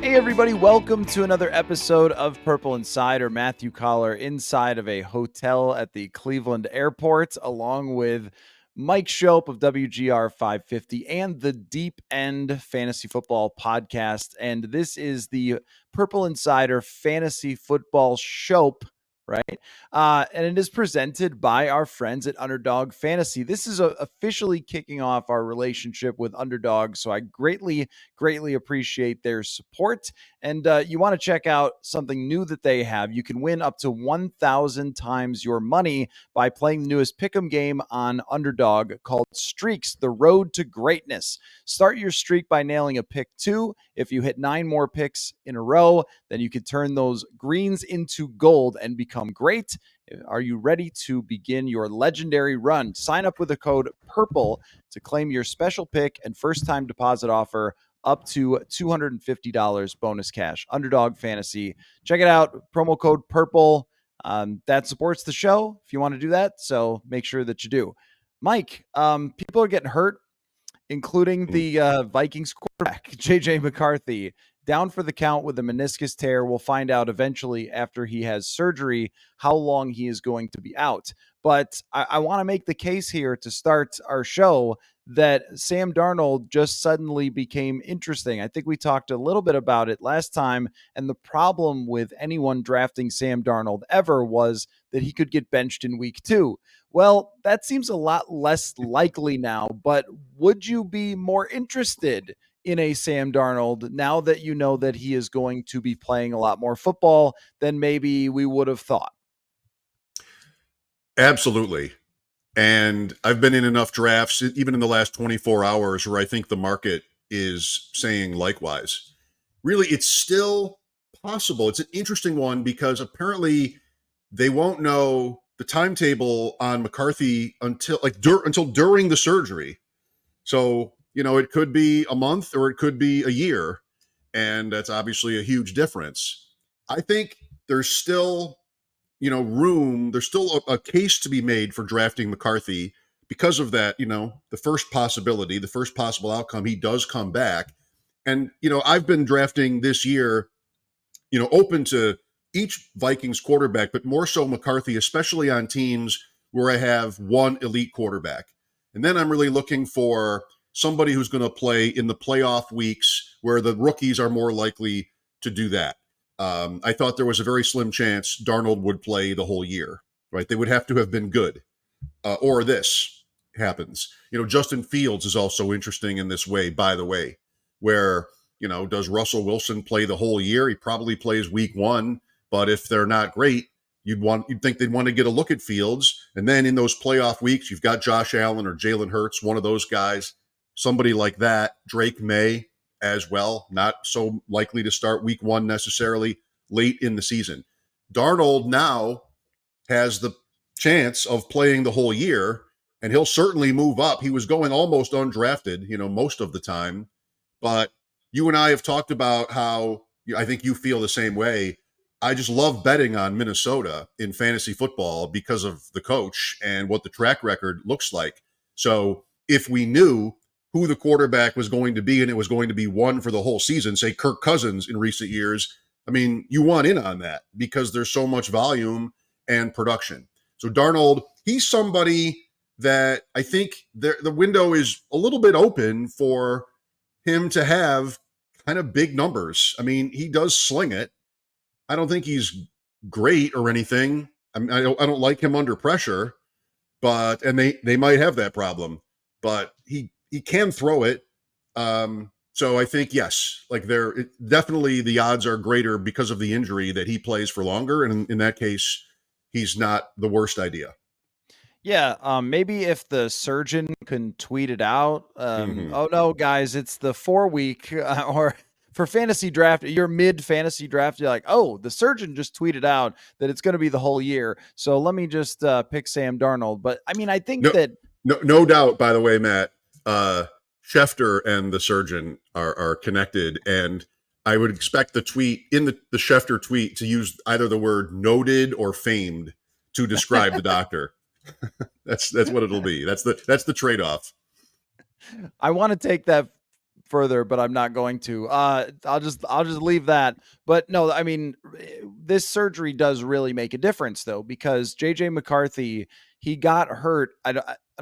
Hey everybody, welcome to another episode of Purple Insider. Matthew Collar inside of a hotel at the Cleveland airport, along with Mike Schopp of WGR 550 and the Deep End Fantasy Football Podcast. And this is the Purple Insider Fantasy Football Schopp, right? And it is presented by our friends at Underdog Fantasy. This is officially kicking off our relationship with Underdog, so I greatly appreciate their support. And you want to check out something new that they have. You can win up to 1,000 times your money by playing the newest pick'em game on Underdog called Streaks, the Road to Greatness. Start your streak by nailing a pick 2. If you hit 9 more picks in a row, then you can turn those greens into gold and become great. Are you ready to begin your legendary run? Sign up with the code PURPLE to claim your special pick and first-time deposit offer up to $250 bonus cash. Underdog Fantasy. Check it out. Promo code PURPLE. That supports the show if you want to do that, so make sure that you do. Mike, people are getting hurt, including the Vikings quarterback, J.J. McCarthy, down for the count with a meniscus tear. We'll find out eventually after he has surgery how long he is going to be out. But I want to make the case here to start our show that Sam Darnold just suddenly became interesting. I think we talked a little bit about it last time, and the problem with anyone drafting Sam Darnold ever was that he could get benched in week 2. Well, that seems a lot less likely now, but would you be more interested in a Sam Darnold now that you know that he is going to be playing a lot more football than maybe we would have thought? Absolutely. And I've been in enough drafts, even in the last 24 hours, where I think the market is saying likewise. Really, it's still possible. It's an interesting one because apparently they won't know the timetable on McCarthy until during the surgery. So, it could be a month or it could be a year. And that's obviously a huge difference. I think there's still room. There's still a case to be made for drafting McCarthy because of that, the first possibility, the first possible outcome, he does come back. And, I've been drafting this year, open to each Vikings quarterback, but more so McCarthy, especially on teams where I have one elite quarterback. And then I'm really looking for somebody who's going to play in the playoff weeks where the rookies are more likely to do that. I thought there was a very slim chance Darnold would play the whole year, right? They would have to have been good, or this happens. Justin Fields is also interesting in this way, by the way, where, does Russell Wilson play the whole year? He probably plays week 1, but if they're not great, you'd think they'd want to get a look at Fields. And then in those playoff weeks, you've got Josh Allen or Jalen Hurts, one of those guys, somebody like that, Drake May as well, not so likely to start week 1 necessarily, late in the season. Darnold now has the chance of playing the whole year, and he'll certainly move up. He was going almost undrafted, most of the time. But you and I have talked about how I think you feel the same way. I just love betting on Minnesota in fantasy football because of the coach and what the track record looks like. So if we knew who the quarterback was going to be and it was going to be one for the whole season, say Kirk Cousins in recent years, I mean, you want in on that because there's so much volume and production. So Darnold, he's somebody that I think the window is a little bit open for him to have kind of big numbers. I mean, he does sling it. I don't think he's great or anything. I mean, I don't like him under pressure, and they might have that problem, but he can throw it. So I think, yes, definitely the odds are greater because of the injury that he plays for longer. And in that case, he's not the worst idea. Yeah, maybe if the surgeon can tweet it out. Oh no, guys, it's the 4-week or for fantasy draft, your mid fantasy draft, you're like, oh, the surgeon just tweeted out that it's going to be the whole year. So let me just pick Sam Darnold. But I mean, I think that no doubt, by the way, Matt, Schefter and the surgeon are connected, and I would expect the tweet in the Schefter tweet to use either the word noted or famed to describe the doctor. That's what it'll be. That's the trade-off. I want to take that further, but I'm not going to. I'll just leave that. But no, I mean, this surgery does really make a difference though, because JJ McCarthy, he got hurt. I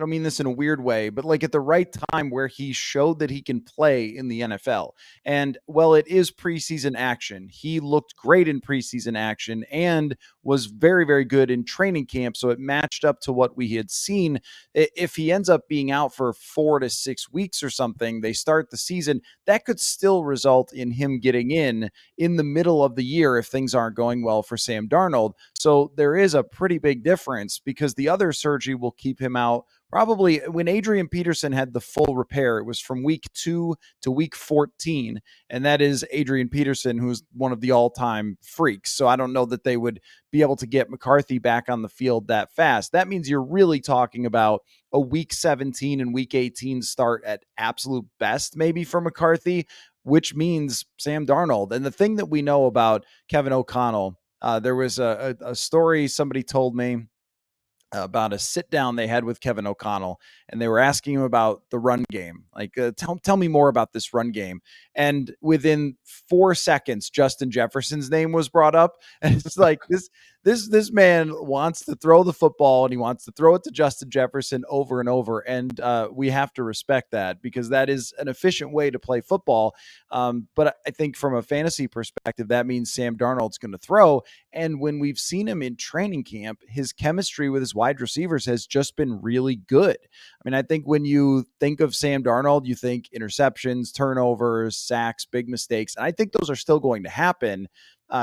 don't mean this in a weird way, but like at the right time where he showed that he can play in the NFL. And well, it is preseason action. He looked great in preseason action and was very, very good in training camp. So it matched up to what we had seen. If he ends up being out for 4 to 6 weeks or something, they start the season, that could still result in him getting in the middle of the year if things aren't going well for Sam Darnold. So there is a pretty big difference because the other surgery will keep him out. Probably when Adrian Peterson had the full repair, it was from week 2 to week 14. And that is Adrian Peterson, who's one of the all time freaks. So I don't know that they would be able to get McCarthy back on the field that fast. That means you're really talking about a week 17 and week 18 start at absolute best, maybe for McCarthy, which means Sam Darnold. And the thing that we know about Kevin O'Connell, there was a story somebody told me about a sit down they had with Kevin O'Connell, and they were asking him about the run game. Like, tell me more about this run game. And within 4 seconds, Justin Jefferson's name was brought up, and it's like this man wants to throw the football, and he wants to throw it to Justin Jefferson over and over, and we have to respect that because that is an efficient way to play football. But I think from a fantasy perspective, that means Sam Darnold's going to throw. And when we've seen him in training camp, his chemistry with his wide receivers has just been really good. I mean, I think when you think of Sam Darnold, you think interceptions, turnovers, sacks, big mistakes. And I think those are still going to happen.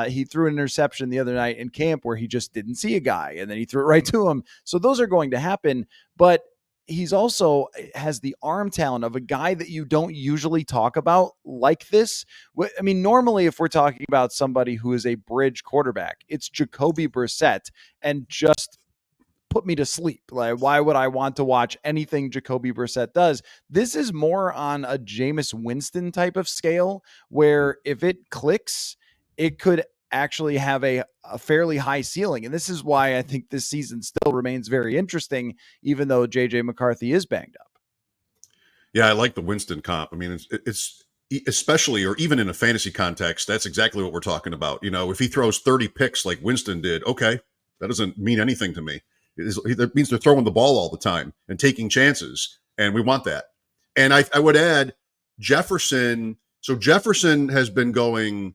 He threw an interception the other night in camp where he just didn't see a guy and then he threw it right to him. So those are going to happen. But he's also has the arm talent of a guy that you don't usually talk about like this. I mean, normally if we're talking about somebody who is a bridge quarterback, it's Jacoby Brissett, and just put me to sleep. Like, why would I want to watch anything Jacoby Brissett does? This is more on a Jameis Winston type of scale, where if it clicks, it could actually have a fairly high ceiling. And this is why I think this season still remains very interesting, even though JJ McCarthy is banged up. Yeah, I like the Winston comp. I mean, it's especially or even in a fantasy context, that's exactly what we're talking about. You know, if he throws 30 picks like Winston did, okay, that doesn't mean anything to me. That means they're throwing the ball all the time and taking chances, and we want that. And I would add Jefferson. So Jefferson has been going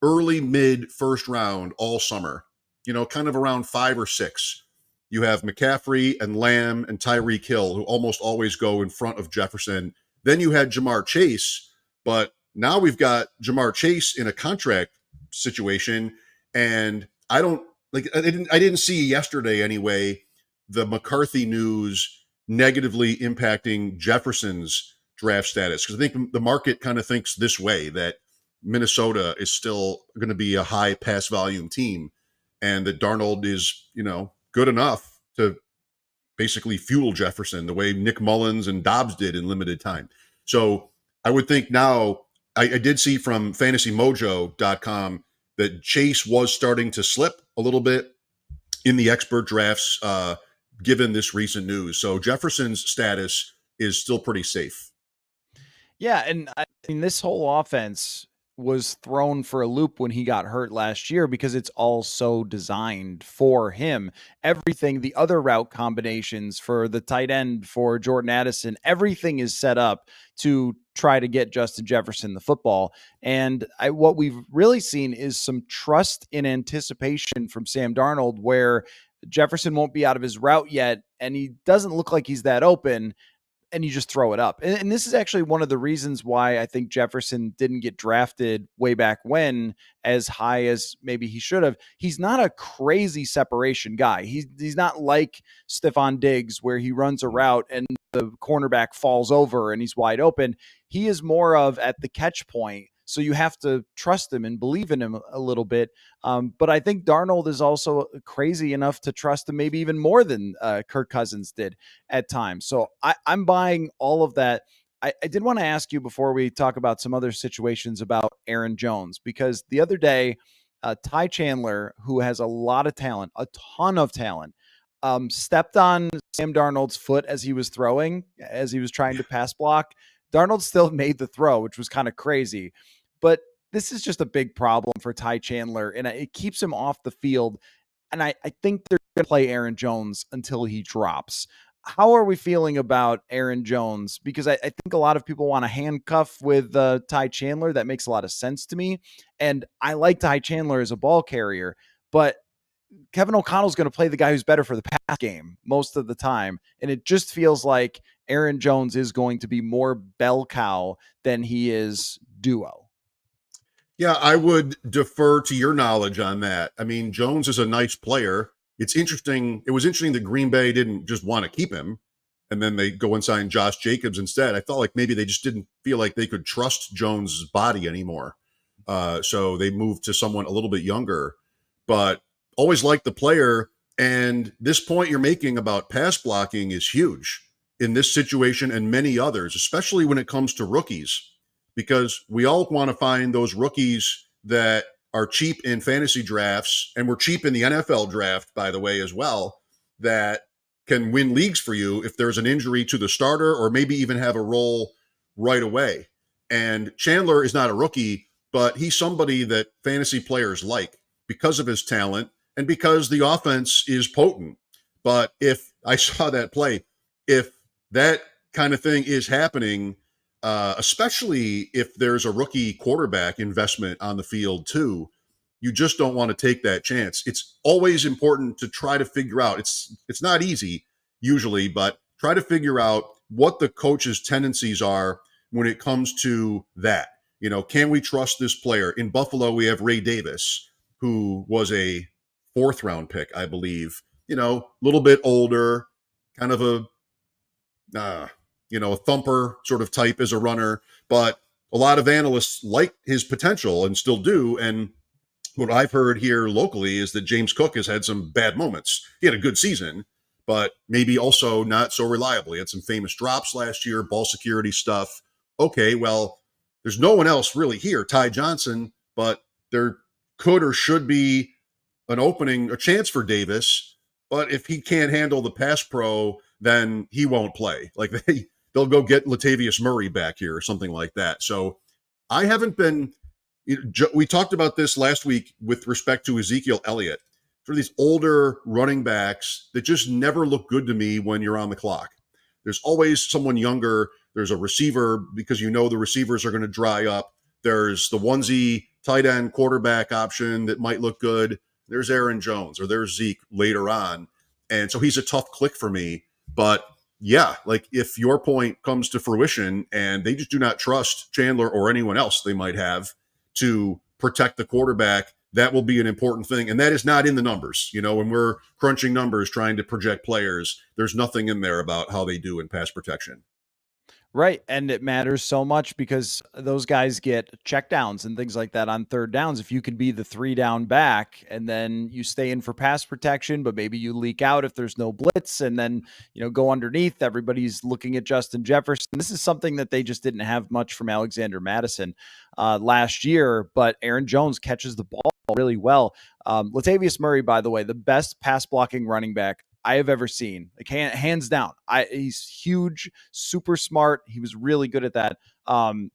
early, mid, first round all summer, you know, kind of around 5 or 6. You have McCaffrey and Lamb and Tyreek Hill, who almost always go in front of Jefferson. Then you had Jamar Chase, but now we've got Jamar Chase in a contract situation. And I don't like, I didn't see yesterday anyway, the McCarthy news negatively impacting Jefferson's draft status. Because I think the market kind of thinks this way, that Minnesota is still going to be a high pass volume team, and that Darnold is, you know, good enough to basically fuel Jefferson the way Nick Mullins and Dobbs did in limited time. So I would think now, I did see from fantasymojo.com that Chase was starting to slip a little bit in the expert drafts, given this recent news. So Jefferson's status is still pretty safe. Yeah, and I mean this whole offense was thrown for a loop when he got hurt last year because it's all so designed for him. Everything, the other route combinations for the tight end for Jordan Addison, everything is set up to try to get Justin Jefferson the football. And what we've really seen is some trust in anticipation from Sam Darnold, where Jefferson won't be out of his route yet, and he doesn't look like he's that open, and you just throw it up. And this is actually one of the reasons why I think Jefferson didn't get drafted way back when as high as maybe he should have. He's not a crazy separation guy. He's not like Stephon Diggs where he runs a route and the cornerback falls over and he's wide open. He is more of at the catch point. So you have to trust him and believe in him a little bit. But I think Darnold is also crazy enough to trust him maybe even more than Kirk Cousins did at times. So I'm buying all of that. I did want to ask you before we talk about some other situations about Aaron Jones, because the other day, Ty Chandler, who has a lot of talent, a ton of talent, stepped on Sam Darnold's foot as he was throwing, as he was trying to pass block. Darnold still made the throw, which was kind of crazy. But this is just a big problem for Ty Chandler, and it keeps him off the field. And I think they're going to play Aaron Jones until he drops. How are we feeling about Aaron Jones? Because I think a lot of people want to handcuff with Ty Chandler. That makes a lot of sense to me. And I like Ty Chandler as a ball carrier, but Kevin O'Connell's going to play the guy who's better for the pass game most of the time. And it just feels like Aaron Jones is going to be more bell cow than he is duo. Yeah, I would defer to your knowledge on that. I mean, Jones is a nice player. It's interesting. It was interesting that Green Bay didn't just want to keep him and then they go and sign Josh Jacobs instead. I felt like maybe they just didn't feel like they could trust Jones's body anymore. So they moved to someone a little bit younger, but always liked the player. And this point you're making about pass blocking is huge in this situation and many others, especially when it comes to rookies, because we all want to find those rookies that are cheap in fantasy drafts, and we're cheap in the NFL draft, by the way, as well, that can win leagues for you if there's an injury to the starter or maybe even have a role right away. And Chandler is not a rookie, but he's somebody that fantasy players like because of his talent and because the offense is potent. But if I saw that play, if that kind of thing is happening, especially if there's a rookie quarterback investment on the field too, you just don't want to take that chance. It's always important to try to figure out. It's not easy usually, but try to figure out what the coach's tendencies are when it comes to that. You know, can we trust this player? In Buffalo, we have Ray Davis, who was a fourth round pick, I believe. You know, a little bit older, kind of a thumper sort of type as a runner, but a lot of analysts like his potential and still do. And what I've heard here locally is that James Cook has had some bad moments. He had a good season, but maybe also not so reliable. He had some famous drops last year, ball security stuff. Okay, well, there's no one else really here, Ty Johnson, but there could or should be an opening, a chance for Davis. But if he can't handle the pass pro, then he won't play. Like they'll go get Latavius Murray back here or something like that. So I haven't been. We talked about this last week with respect to Ezekiel Elliott. For these older running backs that just never look good to me when you're on the clock. There's always someone younger. There's a receiver because you know the receivers are going to dry up. There's the onesie tight end quarterback option that might look good. There's Aaron Jones or there's Zeke later on. And so he's a tough click for me. But yeah, like if your point comes to fruition and they just do not trust Chandler or anyone else they might have to protect the quarterback, that will be an important thing. And that is not in the numbers. You know, when we're crunching numbers, trying to project players, there's nothing in there about how they do in pass protection. Right. And it matters so much because those guys get checkdowns and things like that on third downs. If you can be the 3 down back and then you stay in for pass protection, but maybe you leak out if there's no blitz and then, go underneath, everybody's looking at Justin Jefferson. This is something that they just didn't have much from Alexander Madison last year, but Aaron Jones catches the ball really well. Latavius Murray, by the way, the best pass blocking running back I have ever seen, like hands down. He's huge, super smart. He was really good at that.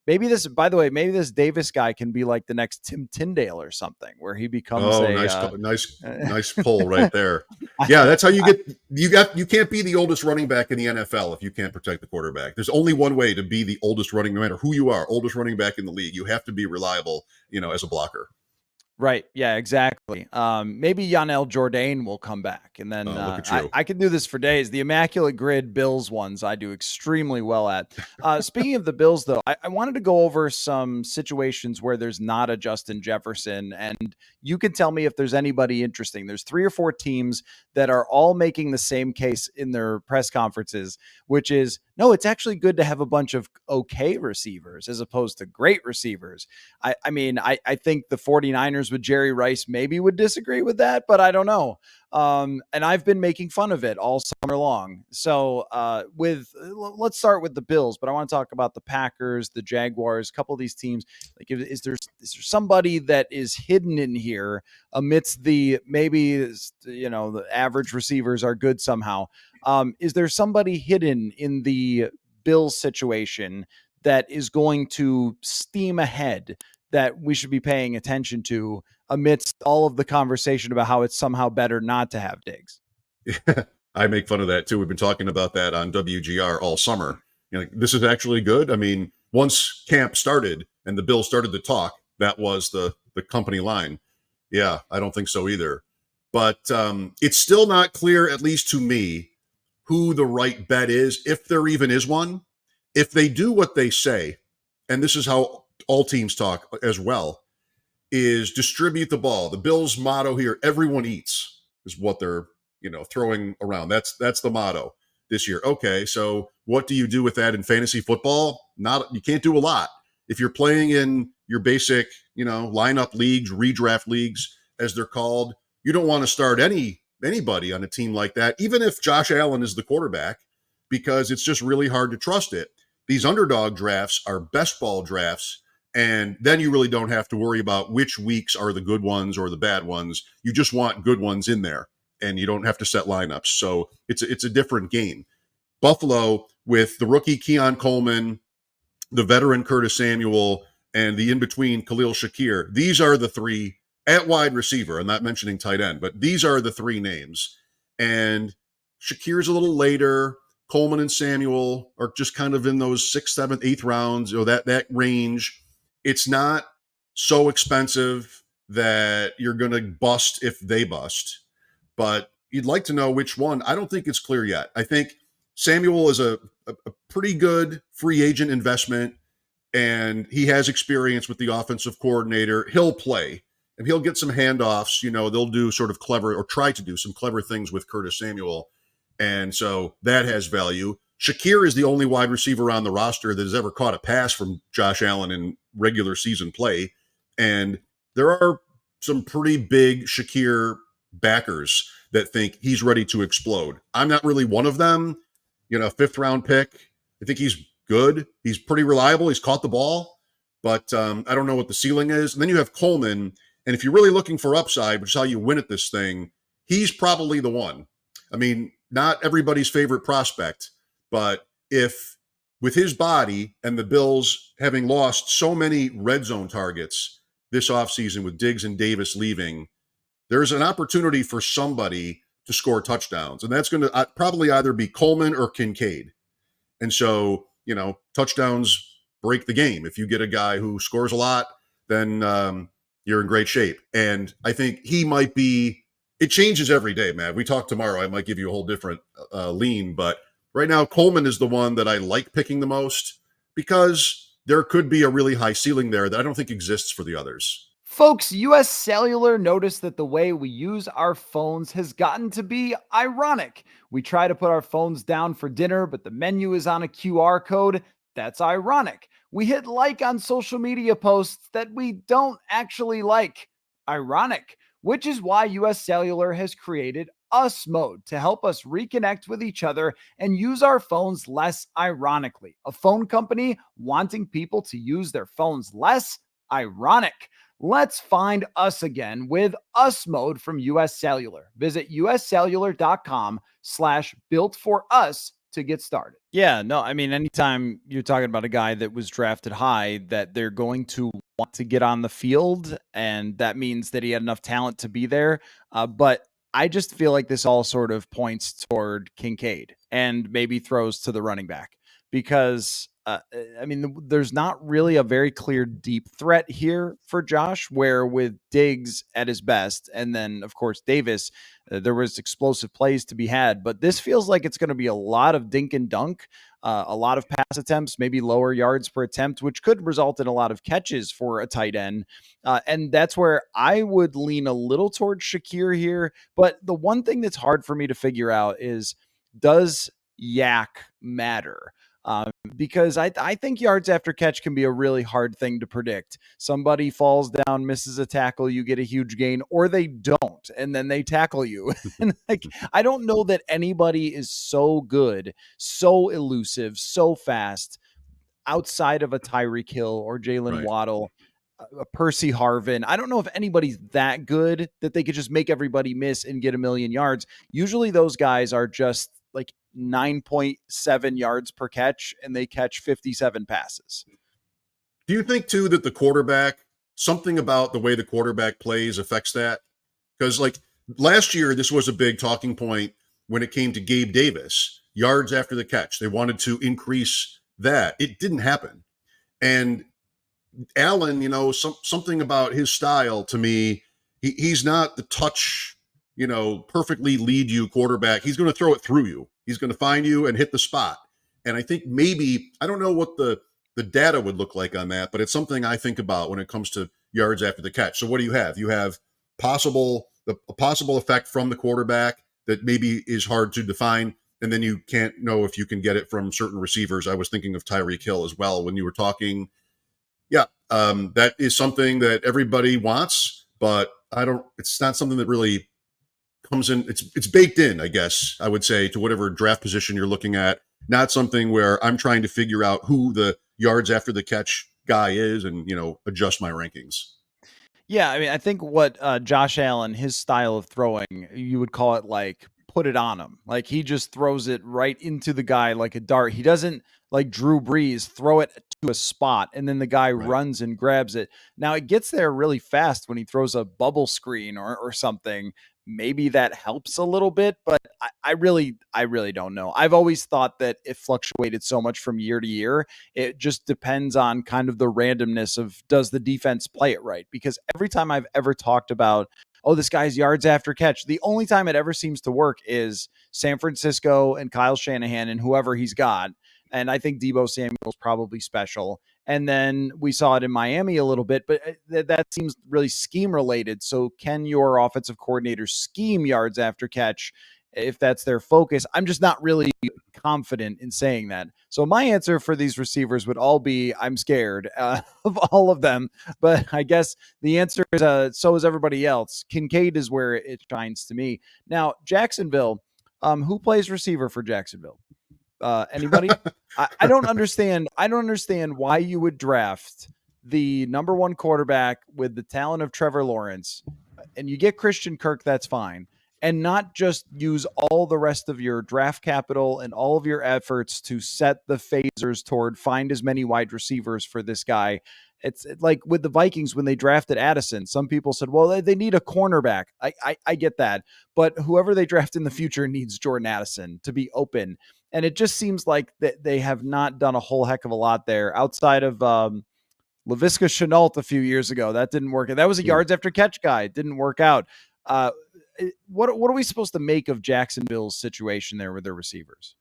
Maybe this Davis guy can be like the next Tim Tyndale or something, where he becomes Oh, nice pull right there. Yeah, that's how you can't be the oldest running back in the NFL if you can't protect the quarterback. There's only one way to be the oldest running, no matter who you are, oldest running back in the league. You have to be reliable, as a blocker. Right. Yeah, exactly. Maybe Yanel Jourdain will come back. And then Look at you. I could do this for days. The Immaculate Grid Bills ones I do extremely well at. Speaking of the Bills, though, I wanted to go over some situations where there's not a Justin Jefferson. And you can tell me if there's anybody interesting. There's 3 or 4 teams that are all making the same case in their press conferences, which is, no, it's actually good to have a bunch of okay receivers as opposed to great receivers. I think the 49ers with Jerry Rice maybe would disagree with that, but I don't know. And I've been making fun of it all summer long. So let's start with the Bills, but I want to talk about the Packers, the Jaguars, a couple of these teams. Like, is there somebody that is hidden in here amidst the the average receivers are good somehow? Is there somebody hidden in the Bills situation that is going to steam ahead that we should be paying attention to amidst all of the conversation about how it's somehow better not to have Diggs? I make fun of that too. We've been talking about that on WGR all summer. This is actually good. I mean, once camp started and the Bills started to talk, that was the company line. Yeah, I don't think so either. But it's still not clear, at least to me, who the right bet is, if there even is one. If they do what they say, and this is how all teams talk as well, is distribute the ball. The Bills' motto here, everyone eats, is what they're throwing around. That's the motto this year. Okay, so what do you do with that in fantasy football? You can't do a lot. If you're playing in your basic, lineup leagues, redraft leagues, as they're called, you don't want to start anybody on a team like that, even if Josh Allen is the quarterback, because it's just really hard to trust it. These underdog drafts are best ball drafts, and then you really don't have to worry about which weeks are the good ones or the bad ones. You just want good ones in there, and you don't have to set lineups. So it's a different game. Buffalo, with the rookie Keon Coleman, the veteran Curtis Samuel, and the in-between Khalil Shakir, these are the three at wide receiver. I'm not mentioning tight end, but these are the three names. And Shakir's a little later. Coleman and Samuel are just kind of in those 6th, 7th, 8th rounds, that range. It's not so expensive that you're going to bust if they bust, but you'd like to know which one. I don't think it's clear yet. I think Samuel is a pretty good free agent investment, and he has experience with the offensive coordinator. He'll play, and he'll get some handoffs. They'll do sort of clever, or try to do some clever things with Curtis Samuel, and so that has value. Shakir is the only wide receiver on the roster that has ever caught a pass from Josh Allen in regular season play. And there are some pretty big Shakir backers that think he's ready to explode. I'm not really one of them. 5th round pick. I think he's good. He's pretty reliable. He's caught the ball, but I don't know what the ceiling is. And then you have Coleman. And if you're really looking for upside, which is how you win at this thing, he's probably the one. I mean, not everybody's favorite prospect, but if with his body and the Bills having lost so many red zone targets this offseason with Diggs and Davis leaving, there's an opportunity for somebody to score touchdowns. And that's going to probably either be Coleman or Kincaid. And so, touchdowns break the game. If you get a guy who scores a lot, then you're in great shape. And I think he might be, it changes every day, man. We talk tomorrow. I might give you a whole different lean, but right now, Coleman is the one that I like picking the most because there could be a really high ceiling there that I don't think exists for the others. Folks, US Cellular noticed that the way we use our phones has gotten to be ironic. We try to put our phones down for dinner, but the menu is on a QR code. That's ironic. We hit like on social media posts that we don't actually like. Ironic. Which is why US Cellular has created Us Mode to help us reconnect with each other and use our phones less ironically. A phone company wanting people to use their phones less? Ironic. Let's find us again with Us Mode from US Cellular. Visit uscellular.com/built for us to get started. Yeah, no, I mean, anytime you're talking about a guy that was drafted high, that they're going to want to get on the field, and that means that he had enough talent to be there. But I just feel like this all sort of points toward Kincaid and maybe throws to the running back because there's not really a very clear deep threat here for Josh, where with Diggs at his best, and then, of course, Davis, there was explosive plays to be had. But this feels like it's going to be a lot of dink and dunk, a lot of pass attempts, maybe lower yards per attempt, which could result in a lot of catches for a tight end. And that's where I would lean a little towards Shakir here. But the one thing that's hard for me to figure out is, does yak matter? Because I think yards after catch can be a really hard thing to predict. Somebody falls down, misses a tackle, you get a huge gain, or they don't, and then they tackle you. And I don't know that anybody is so good, so elusive, so fast outside of a Tyreek Hill or Jalen Waddle, a Percy Harvin. I don't know if anybody's that good that they could just make everybody miss and get a million yards. Usually those guys are just like 9.7 yards per catch, and they catch 57 passes. Do you think too that the quarterback, something about the way the quarterback plays affects that? Because like last year, this was a big talking point when it came to Gabe Davis, yards after the catch. They wanted to increase that. It didn't happen. And Allen, something about his style to me, he's not the touch, perfectly lead you quarterback. He's going to throw it through you. He's going to find you and hit the spot. And I think maybe, I don't know what the data would look like on that, but it's something I think about when it comes to yards after the catch. So what do you have? You have a possible effect from the quarterback that maybe is hard to define. And then you can't know if you can get it from certain receivers. I was thinking of Tyreek Hill as well when you were talking. Yeah, that is something that everybody wants, but it's not something that really comes in. It's baked in, I guess I would say, to whatever draft position you're looking at. Not something where I'm trying to figure out who the yards after the catch guy is and, adjust my rankings. Yeah, I mean, I think what Josh Allen, his style of throwing, you would call it like put it on him. Like he just throws it right into the guy like a dart. He doesn't like Drew Brees throw it to a spot and then the guy Right. runs and grabs it. Now it gets there really fast when he throws a bubble screen or something. Maybe that helps a little bit, but I really don't know. I've always thought that it fluctuated so much from year to year. It just depends on kind of the randomness of does the defense play it right? Because every time I've ever talked about, oh, this guy's yards after catch, the only time it ever seems to work is San Francisco and Kyle Shanahan and whoever he's got. And I think Deebo Samuel's probably special. And then we saw it in Miami a little bit, but that seems really scheme related. So can your offensive coordinator scheme yards after catch if that's their focus? I'm just not really confident in saying that. So my answer for these receivers would all be I'm scared of all of them. But I guess the answer is so is everybody else. Kincaid is where it shines to me. Now, Jacksonville, who plays receiver for Jacksonville? Anybody? I don't understand. I don't understand why you would draft the number one quarterback with the talent of Trevor Lawrence and you get Christian Kirk, that's fine. And not just use all the rest of your draft capital and all of your efforts to set the phasers toward find as many wide receivers for this guy. It's like with the Vikings when they drafted Addison. Some people said, well, they need a cornerback. I get that. But whoever they draft in the future needs Jordan Addison to be open. And it just seems like that they have not done a whole heck of a lot there outside of Laviska Shenault a few years ago. That didn't work. That was a yards after catch guy. It didn't work out. What are we supposed to make of Jacksonville's situation there with their receivers?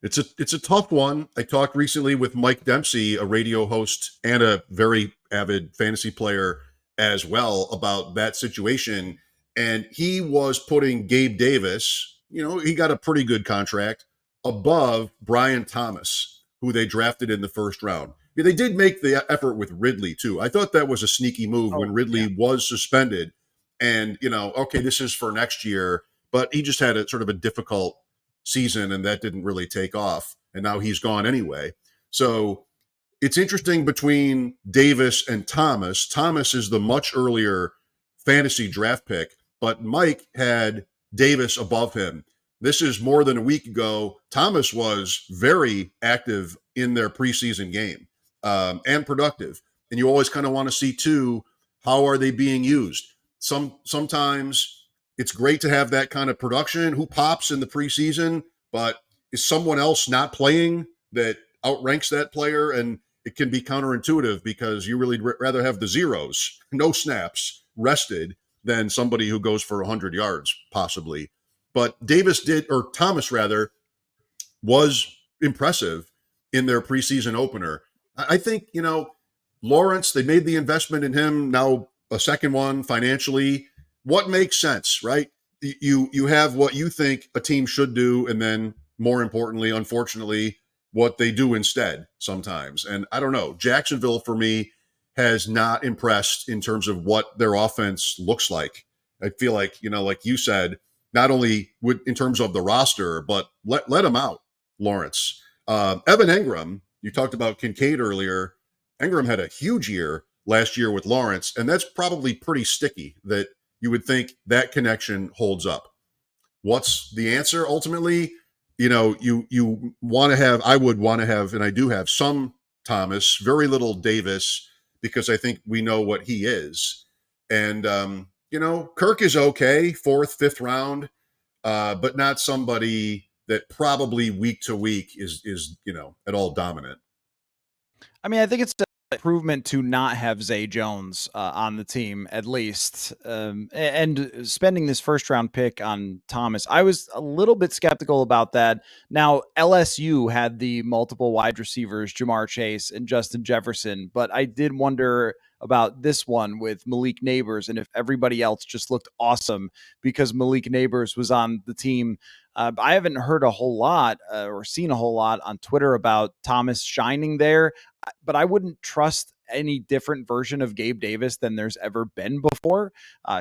It's a tough one. I talked recently with Mike Dempsey, a radio host and a very avid fantasy player as well, about that situation. And he was putting Gabe Davis, he got a pretty good contract, above Brian Thomas, who they drafted in the first round. Yeah, they did make the effort with Ridley too. I thought that was a sneaky move when Ridley was suspended. And, okay, this is for next year, but he just had a sort of a difficult season and that didn't really take off. And now he's gone anyway. So it's interesting between Davis and Thomas. Thomas is the much earlier fantasy draft pick, but Mike had Davis above him. This is more than a week ago. Thomas was very active in their preseason game and productive. And you always kind of want to see too, how are they being used? Sometimes it's great to have that kind of production. Who pops in the preseason, but is someone else not playing that outranks that player? And it can be counterintuitive because you really rather have the zeros, no snaps, rested than somebody who goes for 100 yards possibly. But Thomas rather, was impressive in their preseason opener. I think, Lawrence, they made the investment in him, now a second one financially. What makes sense, right? You have what you think a team should do, and then more importantly, unfortunately, what they do instead sometimes. And I don't know, Jacksonville for me has not impressed in terms of what their offense looks like. I feel like, like you said, not only in terms of the roster, but let them out, Lawrence. Evan Engram, you talked about Kincaid earlier. Engram had a huge year last year with Lawrence, and that's probably pretty sticky that you would think that connection holds up. What's the answer ultimately? you want to have, I would want to have, and I do have some Thomas, very little Davis, because I think we know what he is. And Kirk is okay, fourth, fifth round, but not somebody that probably week to week is at all dominant. I mean, I think it's an improvement to not have Zay Jones on the team, at least. And spending this first round pick on Thomas, I was a little bit skeptical about that. Now, LSU had the multiple wide receivers, Jamar Chase and Justin Jefferson, but I did wonder about this one with Malik Neighbors and if everybody else just looked awesome because Malik Neighbors was on the team. I haven't heard a whole lot or seen a whole lot on Twitter about Thomas shining there, but I wouldn't trust any different version of Gabe Davis than there's ever been before.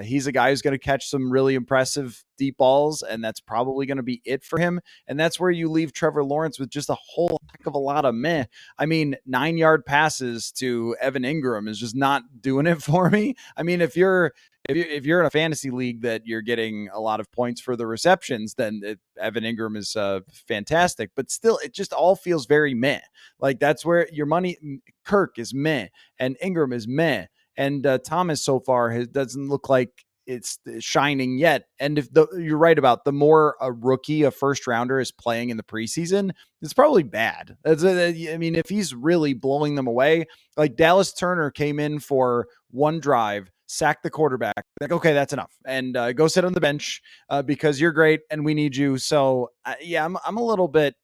He's a guy who's going to catch some really impressive deep balls, and that's probably going to be it for him. And that's where you leave Trevor Lawrence with just a whole heck of a lot of meh. I mean, 9-yard passes to Evan Ingram is just not doing it for me. I mean, if you're in a fantasy league that you're getting a lot of points for the receptions, then Evan Ingram is fantastic. But still, it just all feels very meh. Like that's where your money. Kirk is meh, and Ingram is meh, and Thomas so far doesn't look like it's shining yet. And if you're right about the more a rookie, a first rounder is playing in the preseason, it's probably bad. I mean, if he's really blowing them away, like Dallas Turner came in for one drive, sacked the quarterback. Like, okay, that's enough, and go sit on the bench because you're great and we need you. So yeah, I'm a little bit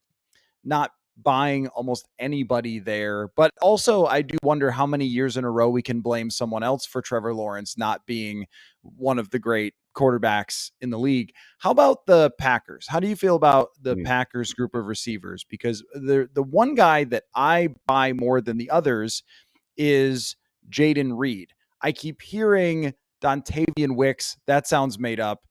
not buying almost anybody there. But also, I do wonder how many years in a row we can blame someone else for Trevor Lawrence not being one of the great quarterbacks in the league. How about the Packers? How do you feel about the Packers group of receivers? Because the one guy that I buy more than the others is Jaden Reed. I keep hearing Dontavian Wicks. That sounds made up.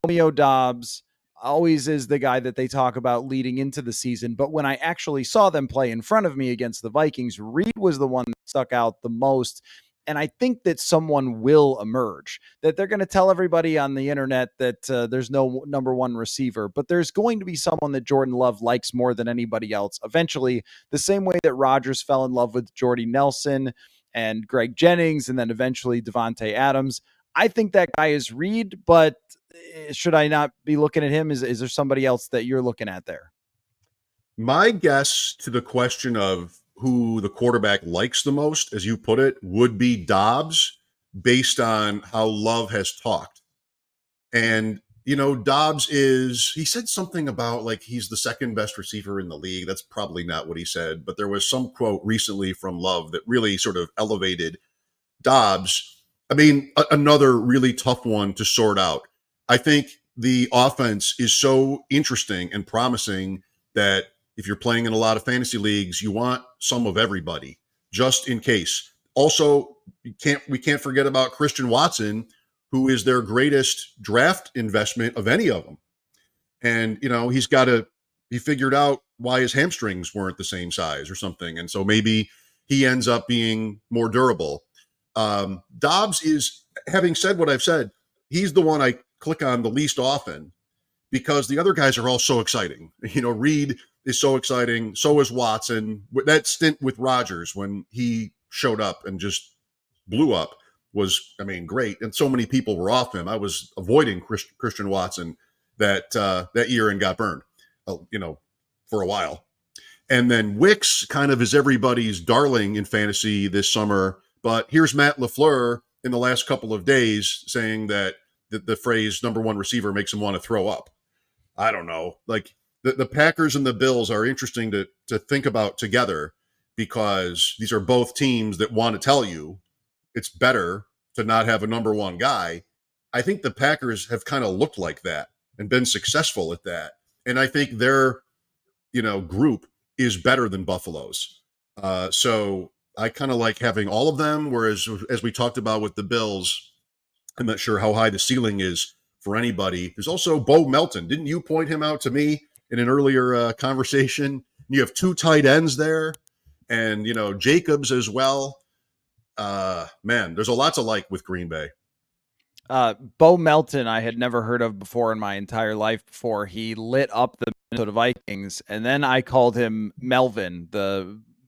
Romeo Dobbs always is the guy that they talk about leading into the season. But when I actually saw them play in front of me against the Vikings, Reed was the one that stuck out the most. And I think that someone will emerge, that they're going to tell everybody on the internet that there's no number one receiver, but there's going to be someone that Jordan Love likes more than anybody else. Eventually, the same way that Rodgers fell in love with Jordy Nelson and Greg Jennings, and then eventually Devontae Adams. I think that guy is Reed, but should I not be looking at him? Is there somebody else that you're looking at there? My guess to the question of who the quarterback likes the most, as you put it, would be Dobbs, based on how Love has talked. And, Dobbs he said something about like he's the second best receiver in the league. That's probably not what he said, but there was some quote recently from Love that really sort of elevated Dobbs. I mean, another really tough one to sort out. I think the offense is so interesting and promising that if you're playing in a lot of fantasy leagues, you want some of everybody just in case. Also, we can't forget about Christian Watson, who is their greatest draft investment of any of them. And he figured out why his hamstrings weren't the same size or something, and so maybe he ends up being more durable. Dobbs is, having said what I've said, he's the one I click on the least often because the other guys are all so exciting. Reed is so exciting. So is Watson. That stint with Rodgers when he showed up and just blew up was, great. And so many people were off him. I was avoiding Christian Watson that year and got burned, for a while. And then Wicks kind of is everybody's darling in fantasy this summer. But here's Matt LaFleur in the last couple of days saying that the phrase number one receiver makes him want to throw up. I don't know. Like the Packers and the Bills are interesting to think about together because these are both teams that want to tell you it's better to not have a number one guy. I think the Packers have kind of looked like that and been successful at that. And I think their, group is better than Buffalo's. So I kind of like having all of them. Whereas, as we talked about with the Bills, I'm not sure how high the ceiling is for anybody. There's also Bo Melton. Didn't you point him out to me in an earlier conversation? You have two tight ends there, and Jacobs as well. Man, there's a lot to like with Green Bay. Bo Melton, I had never heard of before in my entire life before he lit up the Minnesota Vikings, and then I called him Melvin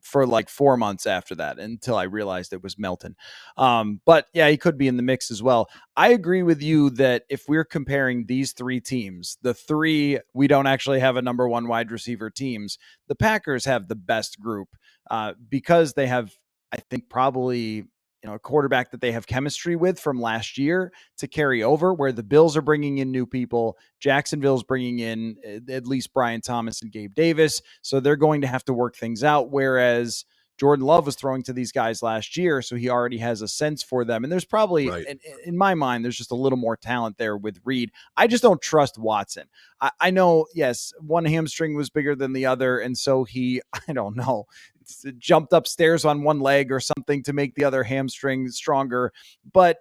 for like 4 months after that until I realized it was Melton. But yeah, he could be in the mix as well. I agree with you that if we're comparing these three teams, the three we don't actually have a number one wide receiver teams, the Packers have the best group because they have, I think, probably a quarterback that they have chemistry with from last year to carry over, where the Bills are bringing in new people. Jacksonville's bringing in at least Brian Thomas and Gabe Davis. So they're going to have to work things out. Whereas Jordan Love was throwing to these guys last year, so he already has a sense for them. And there's probably, Right. in my mind, there's just a little more talent there with Reed. I just don't trust Watson. I know, yes, one hamstring was bigger than the other. And so he, I don't know, jumped upstairs on one leg or something to make the other hamstring stronger. But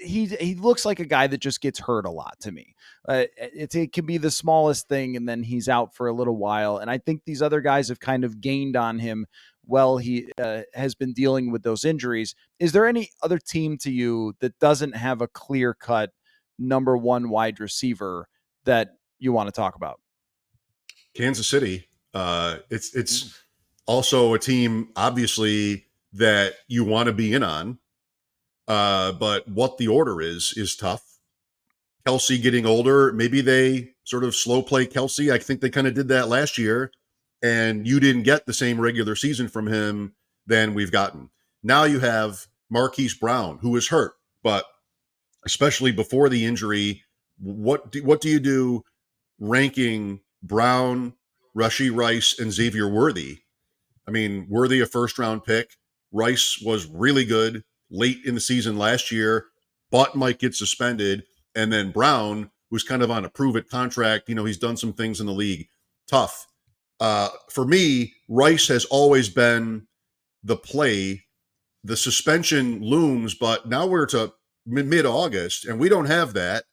he looks like a guy that just gets hurt a lot to me. It can be the smallest thing, and then he's out for a little while. And I think these other guys have kind of gained on him while he has been dealing with those injuries. Is there any other team to you that doesn't have a clear cut number one wide receiver that you want to talk about? Kansas City. It's Mm. it's also a team, obviously, that you want to be in on. But what the order is tough. Kelsey getting older, maybe they sort of slow play Kelsey. I think they kind of did that last year, and you didn't get the same regular season from him than we've gotten. Now you have Marquise Brown, who is hurt, but especially before the injury, what do you do ranking Brown, Rashee Rice, and Xavier Worthy? I mean, Worthy a first round pick. Rice was really good late in the season last year, but might get suspended. And then Brown, who's kind of on a prove it contract, he's done some things in the league. Tough. For me, Rice has always been the play. The suspension looms, but now we're to mid August, and we don't have that.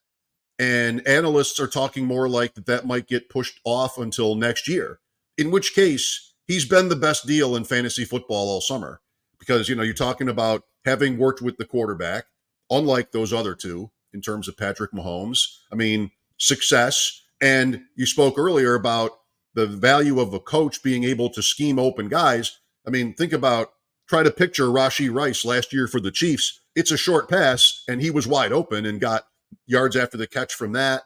And analysts are talking more like that might get pushed off until next year, in which case he's been the best deal in fantasy football all summer because, you're talking about having worked with the quarterback, unlike those other two in terms of Patrick Mahomes. I mean, success. And you spoke earlier about the value of a coach being able to scheme open guys. I mean, try to picture Rashee Rice last year for the Chiefs. It's a short pass, and he was wide open and got yards after the catch from that.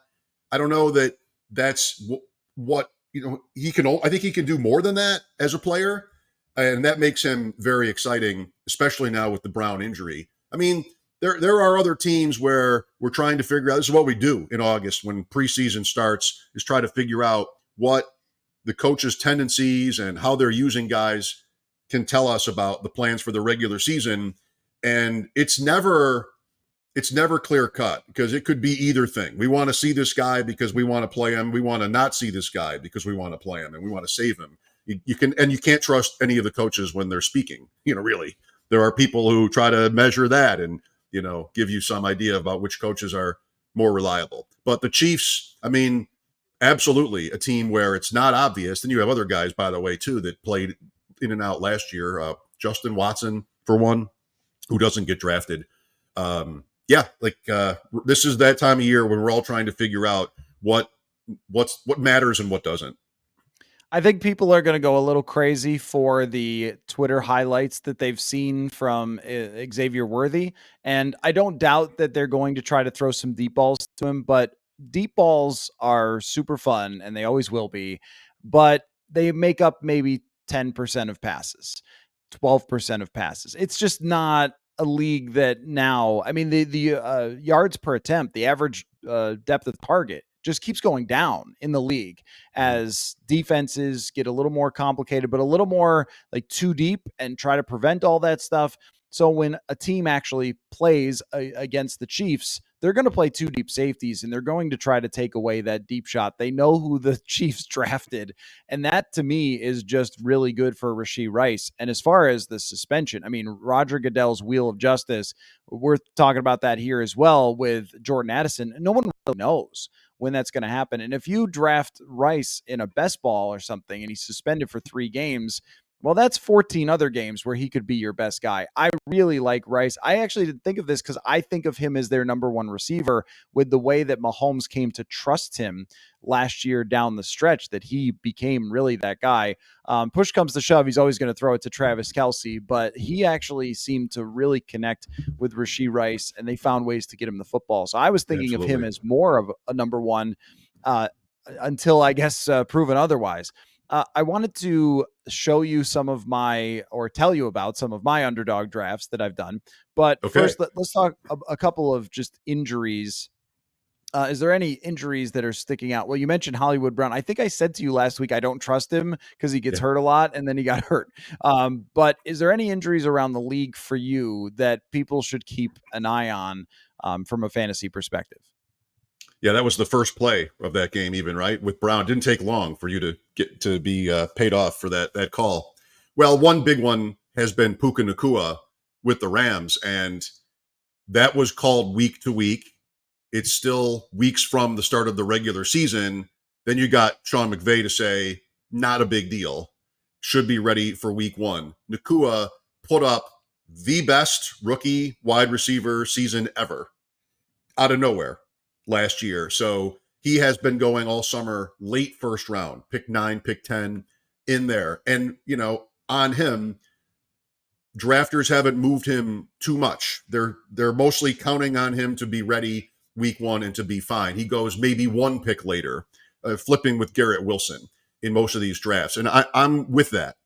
I don't know that that's what he can. I think he can do more than that as a player, and that makes him very exciting, especially now with the Brown injury. I mean, there are other teams where we're trying to figure out. This is what we do in August when preseason starts: is try to figure out what the coaches' tendencies and how they're using guys can tell us about the plans for the regular season. And it's never clear cut because it could be either thing. We want to see this guy because we want to play him. We want to not see this guy because we want to play him and we want to save him. You can't trust any of the coaches when they're speaking. Really, there are people who try to measure that and give you some idea about which coaches are more reliable. But the Chiefs, I mean, absolutely a team where it's not obvious. And you have other guys, by the way, too, that played in and out last year. Justin Watson, for one, who doesn't get drafted. Yeah, this is that time of year when we're all trying to figure out what matters and what doesn't. I think people are going to go a little crazy for the Twitter highlights that they've seen from Xavier Worthy. And I don't doubt that they're going to try to throw some deep balls to him, but deep balls are super fun and they always will be. But they make up maybe 10% of passes, 12% of passes. It's just not a league that now, I mean, the yards per attempt, the average depth of target just keeps going down in the league Mhm. as defenses get a little more complicated, but a little more like too deep and try to prevent all that stuff. So when a team actually plays against the Chiefs, they're going to play two deep safeties and they're going to try to take away that deep shot. They know who the Chiefs drafted. And that to me is just really good for Rashee Rice. And as far as the suspension, I mean, Roger Goodell's wheel of justice, we're talking about that here as well with Jordan Addison. No one really knows when that's going to happen. And if you draft Rice in a best ball or something and he's suspended for 3 games, Well, that's 14 other games where he could be your best guy. I really like Rice. I actually didn't think of this because I think of him as their number one receiver with the way that Mahomes came to trust him last year down the stretch, that he became really that guy. Push comes to shove, he's always going to throw it to Travis Kelce, but he actually seemed to really connect with Rashee Rice, and they found ways to get him the football. So I was thinking of him Absolutely. as more of a number one until I guess proven otherwise. I wanted to show you some of my, or tell you about some of my underdog drafts that I've done. But Okay. first, let's talk a couple of just injuries. Is there any injuries that are sticking out? Well, you mentioned Hollywood Brown. I think I said to you last week I don't trust him because he gets Yeah. hurt a lot, and then he got hurt. But is there any injuries around the league for you that people should keep an eye on from a fantasy perspective? Yeah, that was the first play of that game, even right with Brown. It didn't take long for you to get to be paid off for that call. Well, one big one has been Puka Nakua with the Rams, and that was called week to week. It's still weeks from the start of the regular season. Then you got Sean McVay to say, not a big deal. Should be ready for week one. Nakua put up the best rookie wide receiver season ever out of nowhere last year. So he has been going all summer, late first round, pick 9, pick 10 in there. And, on him, drafters haven't moved him too much. They're mostly counting on him to be ready week one and to be fine. He goes maybe one pick later, flipping with Garrett Wilson in most of these drafts. And I'm with that.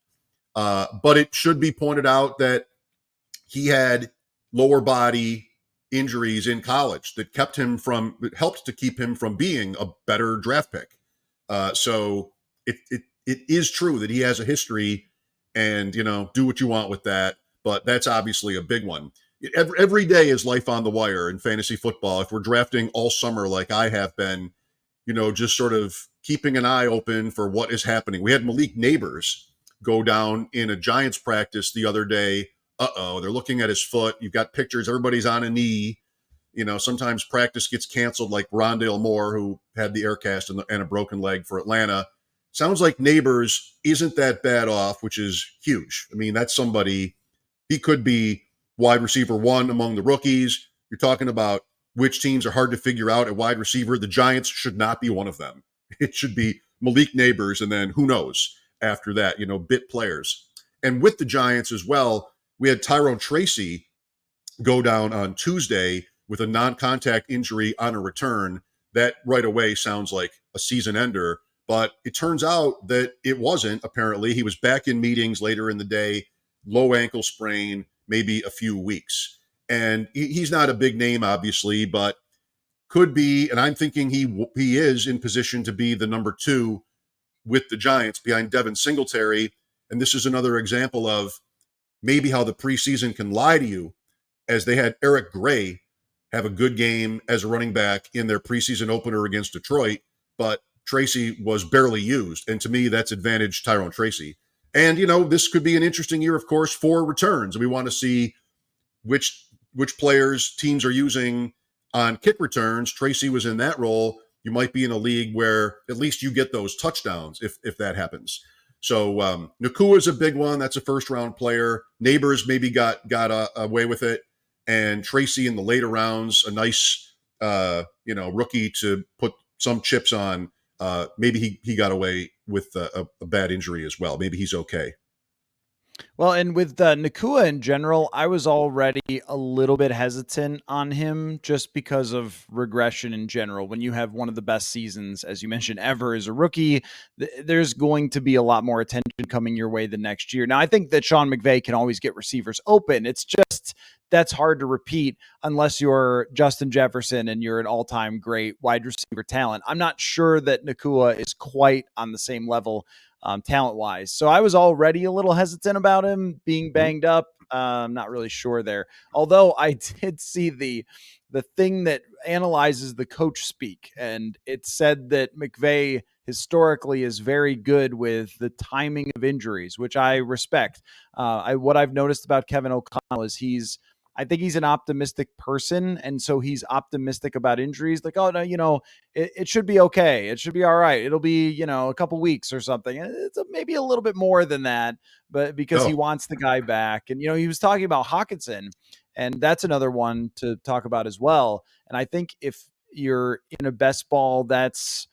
But it should be pointed out that he had lower body injuries in college that helped to keep him from being a better draft pick. So it is true that he has a history, and do what you want with that. But that's obviously a big one. Every day is life on the wire in fantasy football. If we're drafting all summer like I have been, just sort of keeping an eye open for what is happening. We had Malik Neighbors go down in a Giants practice the other day. They're looking at his foot. You've got pictures. Everybody's on a knee. Sometimes practice gets canceled, like Rondale Moore, who had the air cast and a broken leg for Atlanta. Sounds like Neighbors isn't that bad off, which is huge. I mean, that's somebody, he could be wide receiver one among the rookies. You're talking about which teams are hard to figure out at wide receiver. The Giants should not be one of them. It should be Malik Neighbors, and then who knows after that, bit players. And with the Giants as well, we had Tyrone Tracy go down on Tuesday with a non-contact injury on a return. That right away sounds like a season ender, but it turns out that it wasn't. Apparently, he was back in meetings later in the day, low ankle sprain, maybe a few weeks. And he's not a big name, obviously, but could be. And I'm thinking he is in position to be the number 2 with the Giants behind Devin Singletary. And this is another example of maybe how the preseason can lie to you, as they had Eric Gray have a good game as a running back in their preseason opener against Detroit, but Tracy was barely used. And to me, that's advantage Tyrone Tracy. And, this could be an interesting year, of course, for returns. We want to see which players teams are using on kick returns. Tracy was in that role. You might be in a league where at least you get those touchdowns if that happens. So Nakua is a big one. That's a first round player. Neighbors maybe got away with it, and Tracy in the later rounds, a nice rookie to put some chips on. Maybe he got away with a bad injury as well. Maybe he's okay. Well, and with Nakua in general, I was already a little bit hesitant on him just because of regression in general. When you have one of the best seasons, as you mentioned, ever as a rookie, there's going to be a lot more attention coming your way the next year. Now, I think that Sean McVay can always get receivers open. It's just that's hard to repeat unless you're Justin Jefferson and you're an all-time great wide receiver talent. I'm not sure that Nakua is quite on the same level talent wise. So I was already a little hesitant about him being Mhm. banged up. I'm not really sure there. Although I did see the thing that analyzes the coach speak, and it said that McVay historically is very good with the timing of injuries, which I respect. What I've noticed about Kevin O'Connell is he's I think he's an optimistic person. And so he's optimistic about injuries. Like, oh, no, it should be okay. It should be all right. It'll be, a couple weeks or something. And it's maybe a little bit more than that, but because he Oh, wants the guy back. And, he was talking about Hawkinson, and that's another one to talk about as well. And I think if you're in a best ball, that's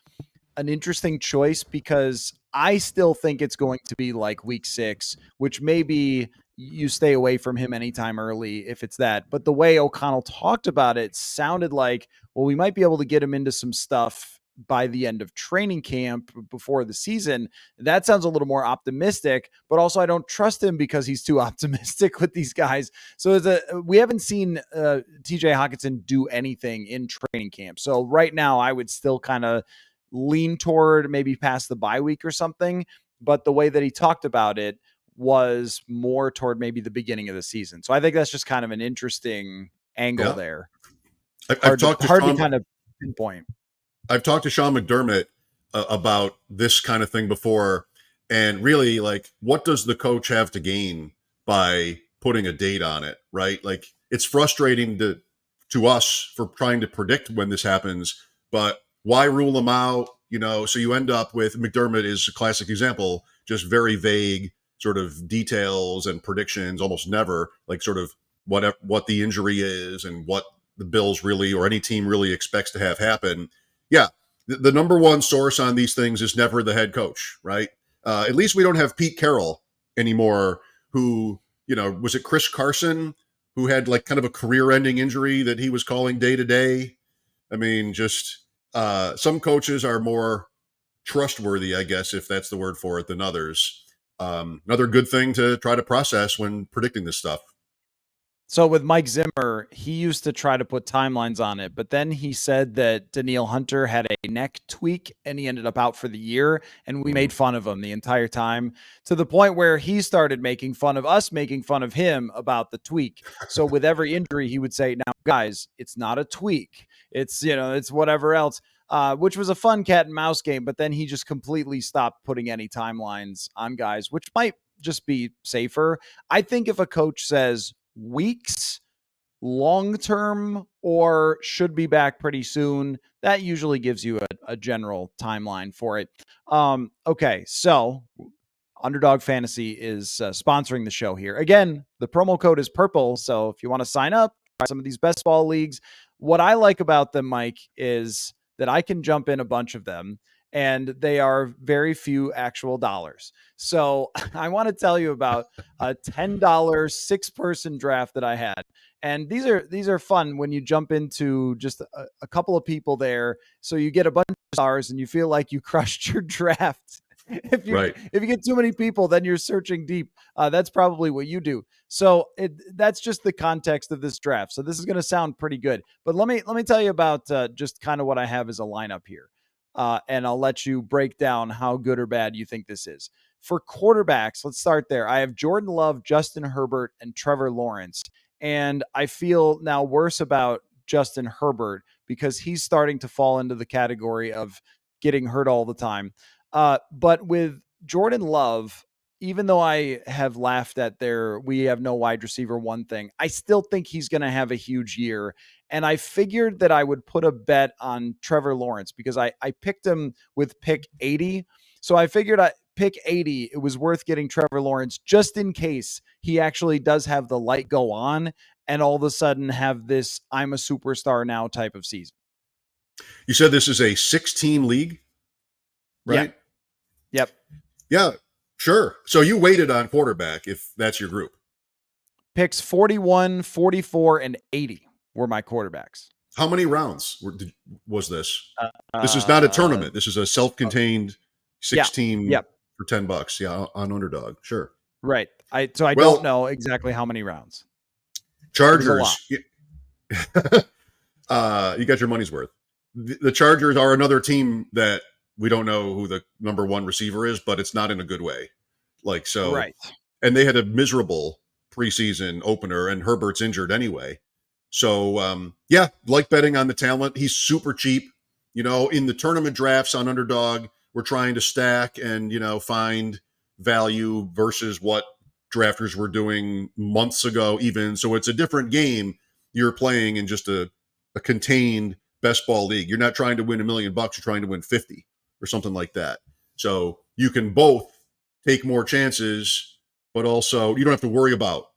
an interesting choice because I still think it's going to be like week 6, which maybe you stay away from him anytime early if it's that. But the way O'Connell talked about it sounded like, well, we might be able to get him into some stuff by the end of training camp before the season. That sounds a little more optimistic, but also I don't trust him because he's too optimistic with these guys. So we haven't seen TJ Hawkinson do anything in training camp. So right now I would still kind of lean toward maybe past the bye week or something. But the way that he talked about it was more toward maybe the beginning of the season. So I think that's just kind of an interesting angle yeah. there. I've talked to Hard to Sean. kind of pinpoint. I've talked to Sean McDermott about this kind of thing before, and really, like, what does the coach have to gain by putting a date on it, right? Like, it's frustrating to us for trying to predict when this happens, but why rule them out? So you end up with McDermott is a classic example, just very vague sort of details and predictions, almost never like sort of what the injury is and what the Bills really or any team really expects to have happen. Yeah, the number one source on these things is never the head coach, right? At least we don't have Pete Carroll anymore, who, was it Chris Carson who had like kind of a career-ending injury that he was calling day to day? I mean, just some coaches are more trustworthy, I guess, if that's the word for it, than others. Another good thing to try to process when predicting this stuff. So with Mike Zimmer, he used to try to put timelines on it, but then he said that Danielle Hunter had a neck tweak and he ended up out for the year, and we made fun of him the entire time, to the point where he started making fun of us, making fun of him about the tweak. So with every injury, he would say, now guys, it's not a tweak. It's whatever else. Which was a fun cat and mouse game, but then he just completely stopped putting any timelines on guys, which might just be safer. I think if a coach says weeks, long term, or should be back pretty soon, that usually gives you a general timeline for it. Okay, so Underdog Fantasy is sponsoring the show here. Again, the promo code is purple. So if you want to sign up, try some of these best ball leagues. What I like about them, Mike, is that I can jump in a bunch of them and they are very few actual dollars. So I want to tell you about a $10 6-person draft that I had. And these are fun when you jump into just a couple of people there. So you get a bunch of stars and you feel like you crushed your draft. If you Right. if you get too many people, then you're searching deep. That's probably what you do. So that's just the context of this draft. So this is going to sound pretty good. But let me tell you about just kind of what I have as a lineup here, and I'll let you break down how good or bad you think this is. For quarterbacks, let's start there. I have Jordan Love, Justin Herbert, and Trevor Lawrence, and I feel now worse about Justin Herbert because he's starting to fall into the category of getting hurt all the time. But with Jordan Love, even though I have laughed at we have no wide receiver one thing, I still think he's going to have a huge year. And I figured that I would put a bet on Trevor Lawrence because I picked him with pick 80. So I figured pick 80, it was worth getting Trevor Lawrence just in case he actually does have the light go on and all of a sudden have this I'm a superstar now type of season. You said this is a 6-team league, right? Yep. Yeah, sure. So you waited on quarterback if that's your group. Picks 41, 44, and 80 were my quarterbacks. How many rounds was this? This is not a tournament. This is a self-contained 6-team Yep. for $10. Yeah, on Underdog. Sure. Right. I don't know exactly how many rounds. Chargers. You got your money's worth. The Chargers are another team that we don't know who the number one receiver is, but it's not in a good way. Like, so, right. And they had a miserable preseason opener, and Herbert's injured anyway. So, yeah, like betting on the talent. He's super cheap. In the tournament drafts on Underdog, we're trying to stack and, find value versus what drafters were doing months ago, even. So it's a different game. You're playing in just a contained best ball league. You're not trying to win $1 million. You're trying to win 50 or something like that. So you can both take more chances, but also you don't have to worry about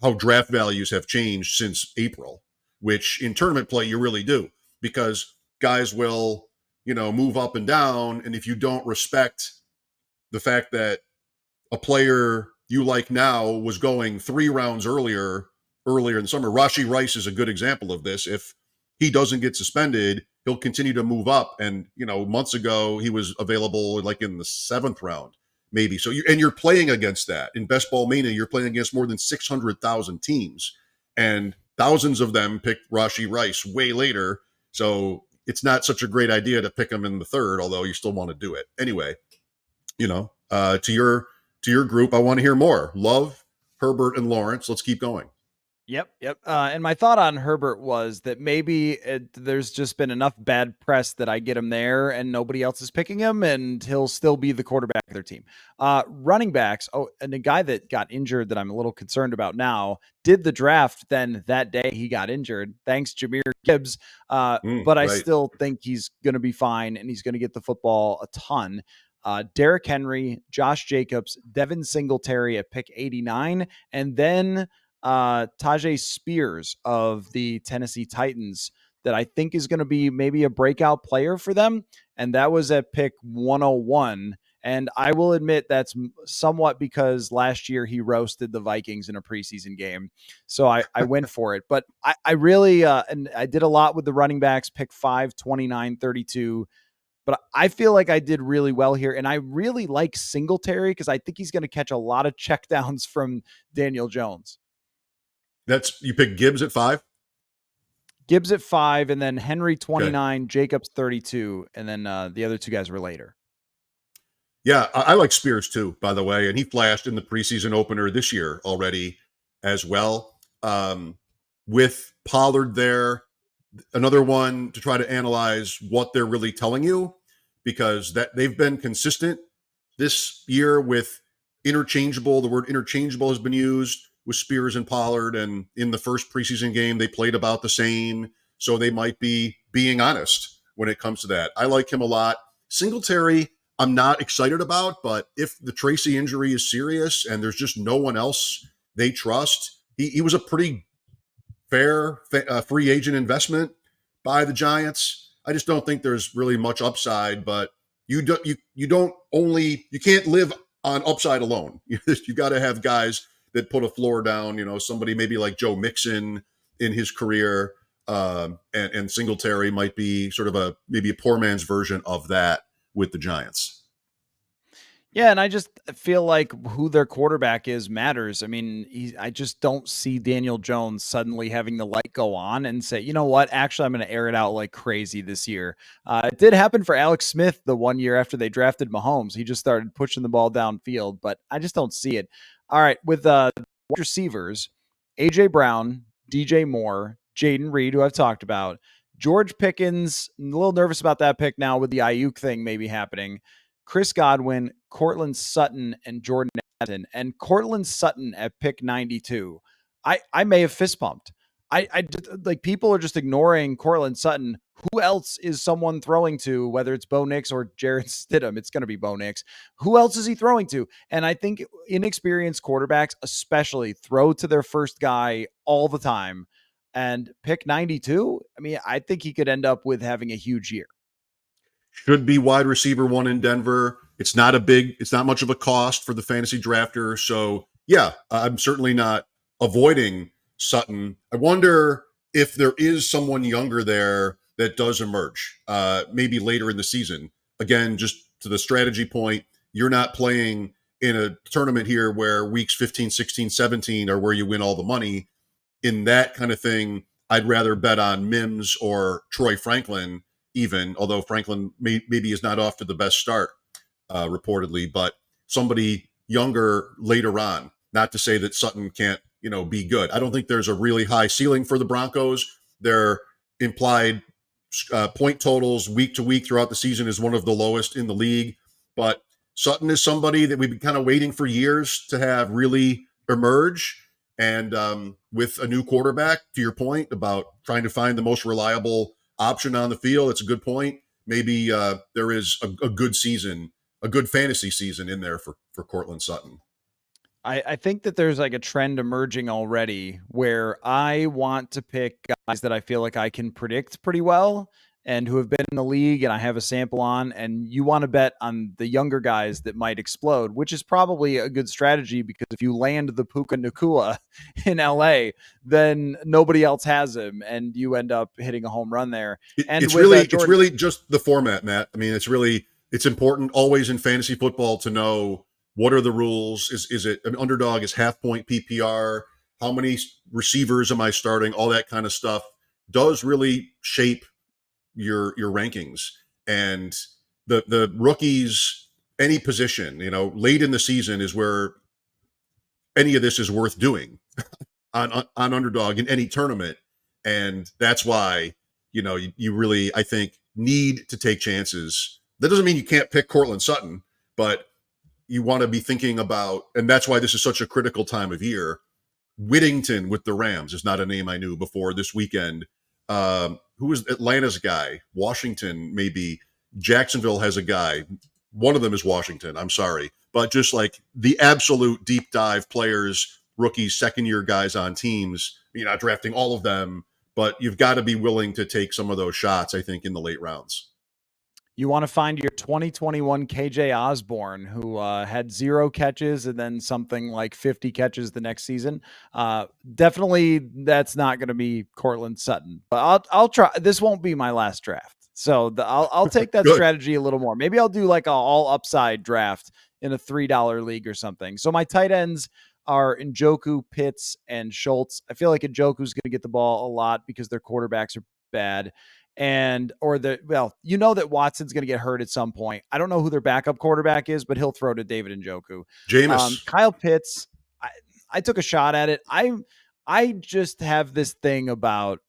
how draft values have changed since April, which in tournament play you really do, because guys will, move up and down. And if you don't respect the fact that a player you like now was going 3 rounds earlier in the summer, Rashee Rice is a good example of this. If he doesn't get suspended, he'll continue to move up. And, months ago he was available like in the 7th round, maybe. So you're playing against that. In Best Ball Mania, you're playing against more than 600,000 teams, and thousands of them picked Rashee Rice way later. So it's not such a great idea to pick him in the 3rd, although you still want to do it. Anyway, to your group, I want to hear more. Love, Herbert, and Lawrence. Let's keep going. Yep. And my thought on Herbert was that maybe there's just been enough bad press that I get him there and nobody else is picking him, and he'll still be the quarterback of their team. Running backs. Oh, and the guy that got injured that I'm a little concerned about now did the draft. Then that day he got injured. Thanks, Jahmyr Gibbs. But I Right. still think he's going to be fine and he's going to get the football a ton. Derrick Henry, Josh Jacobs, Devin Singletary at pick 89, and then Tajay Spears of the Tennessee Titans that I think is going to be maybe a breakout player for them. And that was at pick 101. And I will admit that's somewhat because last year he roasted the Vikings in a preseason game. So I went for it. But I really, and I did a lot with the running backs, pick 5, 29, 32. But I feel like I did really well here. And I really like Singletary because I think he's going to catch a lot of checkdowns from Daniel Jones. You pick Gibbs at 5? Gibbs at 5, and then Henry 29, Okay. Jacobs 32, and then the other 2 guys were later. Yeah, I like Spears too, by the way, and he flashed in the preseason opener this year already as well. With Pollard there, another one to try to analyze what they're really telling you, because that they've been consistent this year with interchangeable. The word interchangeable has been used with Spears and Pollard, and in the first preseason game they played about the same, so they might be being honest when it comes to that. I like him a lot. Singletary, I'm not excited about, but if the Tracy injury is serious and there's just no one else they trust, he was a pretty fair free agent investment by the Giants. I just don't think there's really much upside, but you can't live on upside alone. You got to have guys that put a floor down. Somebody maybe like Joe Mixon in his career, and Singletary might be sort of maybe a poor man's version of that with the Giants. Yeah, and I just feel like who their quarterback is matters. I mean, I just don't see Daniel Jones suddenly having the light go on and say, you know what, actually, I'm going to air it out like crazy this year. It did happen for Alex Smith the one year after they drafted Mahomes. He just started pushing the ball downfield, but I just don't see it. All right, with receivers, A.J. Brown, DJ Moore, Jaden Reed, who I've talked about, George Pickens, I'm a little nervous about that pick now with the Ayuk thing maybe happening. Chris Godwin, Cortland Sutton, and Jordan Addison. And Cortland Sutton at pick 92. I may have fist pumped. I just, like, people are just ignoring Cortland Sutton. Who else is someone throwing to, whether it's Bo Nix or Jared Stidham? It's going to be Bo Nix. Who else is he throwing to? And I think inexperienced quarterbacks, especially, throw to their first guy all the time. And pick 92, I mean, I think he could end up with having a huge year. Should be wide receiver 1 in Denver. It's not much of a cost for the fantasy drafter. So yeah, I'm certainly not avoiding Sutton. I wonder if there is someone younger there that does emerge, maybe later in the season. Again, just to the strategy point, you're not playing in a tournament here where weeks 15, 16, 17 are where you win all the money. In that kind of thing, I'd rather bet on Mims or Troy Franklin, even, although Franklin maybe is not off to the best start, reportedly, but somebody younger later on. Not to say that Sutton can't, be good. I don't think there's a really high ceiling for the Broncos. Their implied point totals week to week throughout the season is one of the lowest in the league, but Sutton is somebody that we've been kind of waiting for years to have really emerge. And with a new quarterback, to your point about trying to find the most reliable option on the field, it's a good point. Maybe there is a good season, a good fantasy season in there for Cortland Sutton. I think that there's like a trend emerging already where I want to pick guys that I feel like I can predict pretty well and who have been in the league and I have a sample on. And you want to bet on the younger guys that might explode, which is probably a good strategy because if you land the Puka Nakua in LA, then nobody else has him and you end up hitting a home run there. And It's with really it's Jordan, really just the format, Matt. I mean, it's important always in fantasy football to know what are the rules. Is it an underdog? Is half point PPR? How many receivers am I starting? All that kind of stuff does really shape your rankings. And the rookies, any position, late in the season is where any of this is worth doing on underdog in any tournament. And that's why, you really, I think, need to take chances. That doesn't mean you can't pick Cortland Sutton, but you want to be thinking about, and that's why this is such a critical time of year. Whittington with the Rams is not a name I knew before this weekend. Who was Atlanta's guy? Washington, maybe. Jacksonville has a guy. One of them is Washington. I'm sorry. But just like the absolute deep dive players, rookies, second year guys on teams, you're not drafting all of them, but you've got to be willing to take some of those shots, I think, in the late rounds. you want to find your 2021 KJ Osborne, who had 0 catches and then something like 50 catches the next season. Definitely, that's not going to be Cortland Sutton, but I'll try. This won't be my last draft, so I'll take that strategy a little more. Maybe I'll do like a all upside draft in a $3 league or something. So my tight ends are Njoku, Pitts, and Schultz. I feel like Njoku's going to get the ball a lot because their quarterbacks are bad. That Watson's going to get hurt at some point. I don't know who their backup quarterback is, but he'll throw to David Njoku. Jameis. Kyle Pitts, I took a shot at it. I just have this thing about,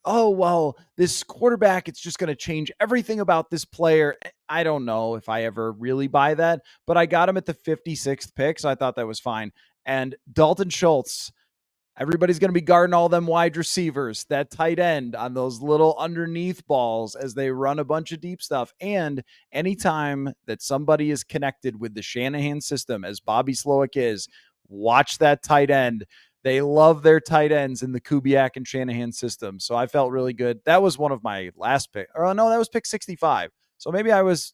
oh, well, this quarterback, it's just going to change everything about this player. I don't know if I ever really buy that, but I got him at the 56th pick, so I thought that was fine. And Dalton Schultz, everybody's going to be guarding all them wide receivers, that tight end on those little underneath balls as they run a bunch of deep stuff. And anytime that somebody is connected with the Shanahan system, as Bobby Slowick is, watch that tight end. They love their tight ends in the Kubiak and Shanahan system. So I felt really good. That was one of my last pick. Or no, that was pick 65. So maybe I was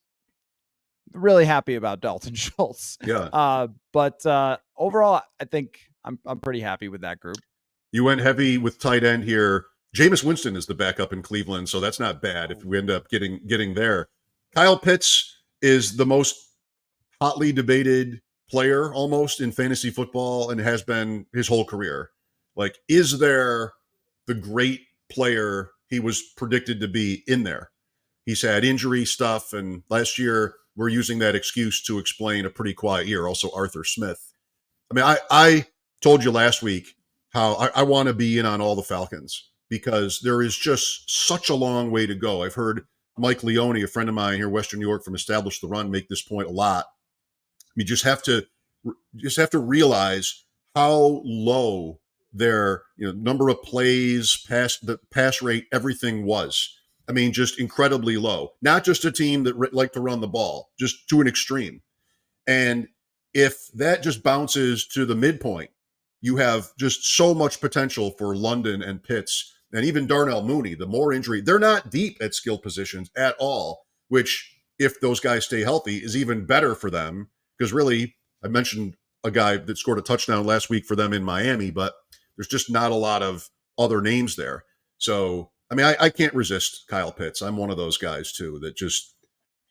really happy about Dalton Schultz. Yeah. But overall, I think I'm pretty happy with that group. You went heavy with tight end here. Jameis Winston is the backup in Cleveland, so that's not bad if we end up getting there. Kyle Pitts is the most hotly debated player almost in fantasy football and has been his whole career. Like, is there the great player he was predicted to be in there? He's had injury stuff, and last year we're using that excuse to explain a pretty quiet year. Also, Arthur Smith. I mean, I told you last week how I want to be in on all the Falcons because there is just such a long way to go. I've heard Mike Leone, a friend of mine here in Western New York from Establish the Run, make this point a lot. You just have to realize how low their number of plays, the pass rate, everything was. I mean, just incredibly low. Not just a team that like to run the ball, just to an extreme. And if that just bounces to the midpoint, you have just so much potential for London and Pitts and even Darnell Mooney. The more injury, they're not deep at skill positions at all, which if those guys stay healthy is even better for them. Because really, I mentioned a guy that scored a touchdown last week for them in Miami, but there's just not a lot of other names there. So, I mean, I can't resist Kyle Pitts. I'm one of those guys too that just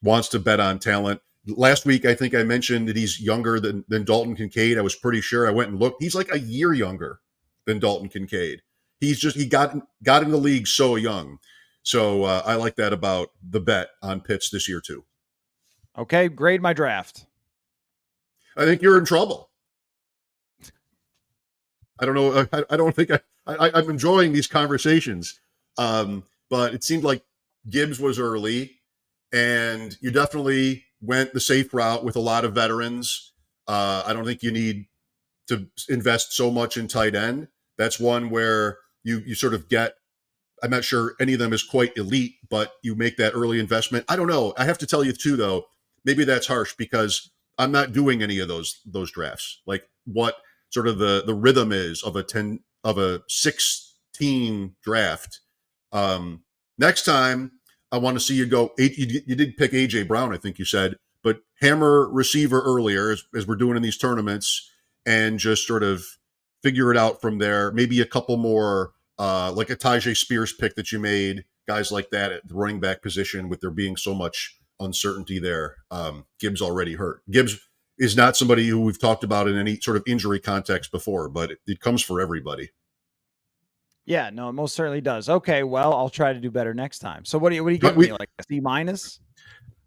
wants to bet on talent. Last week, I think I mentioned that he's younger than Dalton Kincaid. I was pretty sure. I went and looked. He's like a year younger than Dalton Kincaid. He got in the league so young. So I like that about the bet on Pitts this year too. Okay, grade my draft. I think you're in trouble. I don't know. I don't think I'm enjoying these conversations. But it seemed like Gibbs was early, and you definitely went the safe route with a lot of veterans. I don't think you need to invest so much in tight end. That's one where you sort of get. I'm not sure any of them is quite elite, but you make that early investment. I don't know. I have to tell you too, though. Maybe that's harsh because I'm not doing any of those drafts. Like what sort of the rhythm is of a 16 draft. Next time, I want to see you go. You did pick AJ Brown, I think you said, but hammer receiver earlier as we're doing in these tournaments, and just sort of figure it out from there. Maybe a couple more, like a Tajay Spears pick that you made, guys like that at the running back position, with there being so much uncertainty there. Gibbs already hurt. Gibbs is not somebody who we've talked about in any sort of injury context before, but it comes for everybody. Yeah, no, it most certainly does. Okay, well, I'll try to do better next time. So what do you But give me, like a C minus?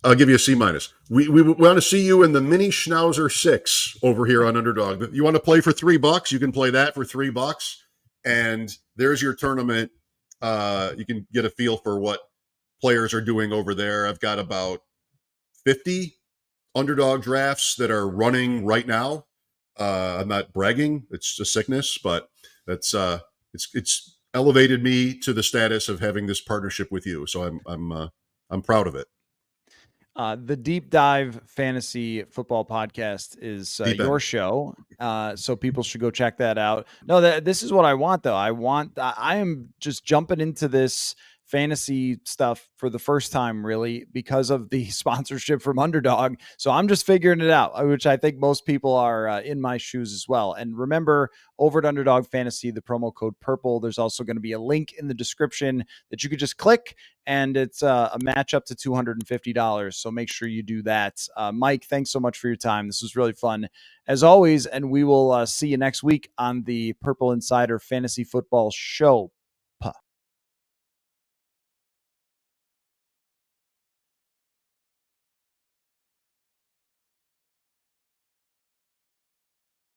I'll give you a C minus. We want to see you in the mini Schnauzer 6 over here on Underdog. You want to play for $3? You can play that for $3, and there's your tournament. You can get a feel for what players are doing over there. I've got about 50 Underdog drafts that are running right now. I'm not bragging; it's a sickness, but that's it's elevated me to the status of having this partnership with you. So I'm proud of it. The Deep Dive Fantasy Football Podcast is your show, so people should go check that out. No, this is what I want, though. I am just jumping into this fantasy stuff for the first time, really, because of the sponsorship from Underdog. So I'm just figuring it out, which I think most people are in my shoes as well. And remember, over at Underdog Fantasy, the promo code PURPLE, there's also going to be a link in the description that you could just click, and it's a match up to $250. So make sure you do that. Mike, thanks so much for your time. This was really fun as always. And we will see you next week on the Purple Insider Fantasy Football Show.